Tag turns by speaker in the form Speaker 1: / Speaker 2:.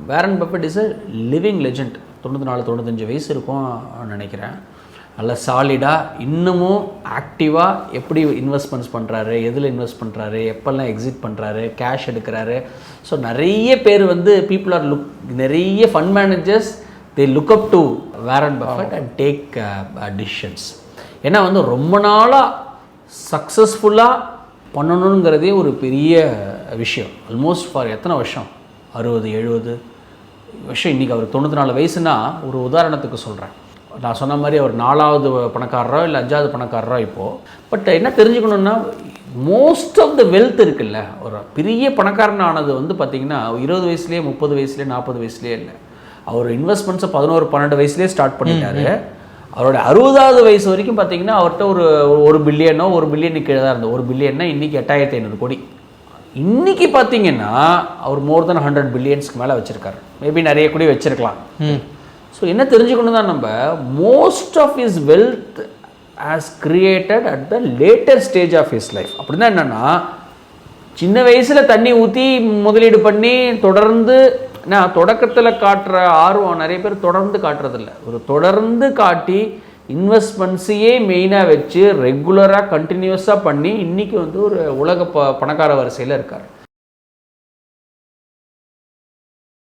Speaker 1: Warren Buffett is a living legend. 94-95 வயசு இருக்கும் நினைக்கிறேன். நல்ல சாலிடாக இன்னமும் ஆக்டிவாக எப்படி இன்வெஸ்ட்மெண்ட்ஸ் பண்ணுறாரு, எதில் இன்வெஸ்ட் பண்ணுறாரு, எப்போல்லாம் எக்ஸிட் பண்ணுறாரு, கேஷ் எடுக்கிறாரு. ஸோ நிறைய பேர் வந்து பீப்புள் ஆர் நிறைய fund managers they look up to Warren Buffett and take decisions. ஏன்னா வந்து ரொம்ப நாளாக சக்ஸஸ்ஃபுல்லாக பண்ணணுங்கிறதே ஒரு பெரிய விஷயம். ஆல்மோஸ்ட் ஃபார் எத்தனை வருஷம், 60-70 வருஷம். இன்றைக்கி அவர் 94 வயசுனா ஒரு உதாரணத்துக்கு சொல்கிறேன். நான் சொன்ன மாதிரி அவர் 4வது பணக்காரரோ இல்லை 5வது பணக்காரரோ இப்போது. பட் என்ன தெரிஞ்சுக்கணுன்னா, மோஸ்ட் ஆஃப் த வெல்த் இருக்குல்ல, ஒரு பெரிய பணக்காரன் ஆனது வந்து பார்த்திங்கன்னா 20 வயசுலேயே 30 வயசுலேயே 40 வயசுலேயே இல்லை. அவர் இன்வெஸ்ட்மெண்ட்ஸை 11-12 வயசுலேயே ஸ்டார்ட் பண்ணிட்டாரு. அவரோட 60வது வயசு வரைக்கும் பார்த்தீங்கன்னா அவர்கிட்ட ஒரு பில்லியனோ 1 பில்லியன் கீழே தான் இருந்தது. 1 பில்லியன்னா இன்றைக்கி 8500 கோடி. இன்றைக்கி பார்த்தீங்கன்னா அவர் மோர் தென் 100 பில்லியன்ஸ்க்கு மேலே வச்சுருக்காரு. மேபி நிறைய கோடி வச்சுருக்கலாம். ஸோ என்ன தெரிஞ்சுக்கணும் தான், நம்ம most of his wealth has created at the later stage of his life. அப்படின்னா என்னென்னா, சின்ன வயசில் தண்ணி ஊற்றி முதலீடு பண்ணி தொடர்ந்து, நான் தொடக்கத்தில் காட்டுற ஆர்வம் நிறைய பேர் தொடர்ந்து காட்டுறதில்ல. ஒரு தொடர்ந்து காட்டி இன்வெஸ்ட்மெண்ட்ஸையே மெயினாக வச்சு ரெகுலராக கண்டினியூஸாக பண்ணி இன்றைக்கி வந்து ஒரு உலக பணக்கார வரிசையில் இருக்கார்.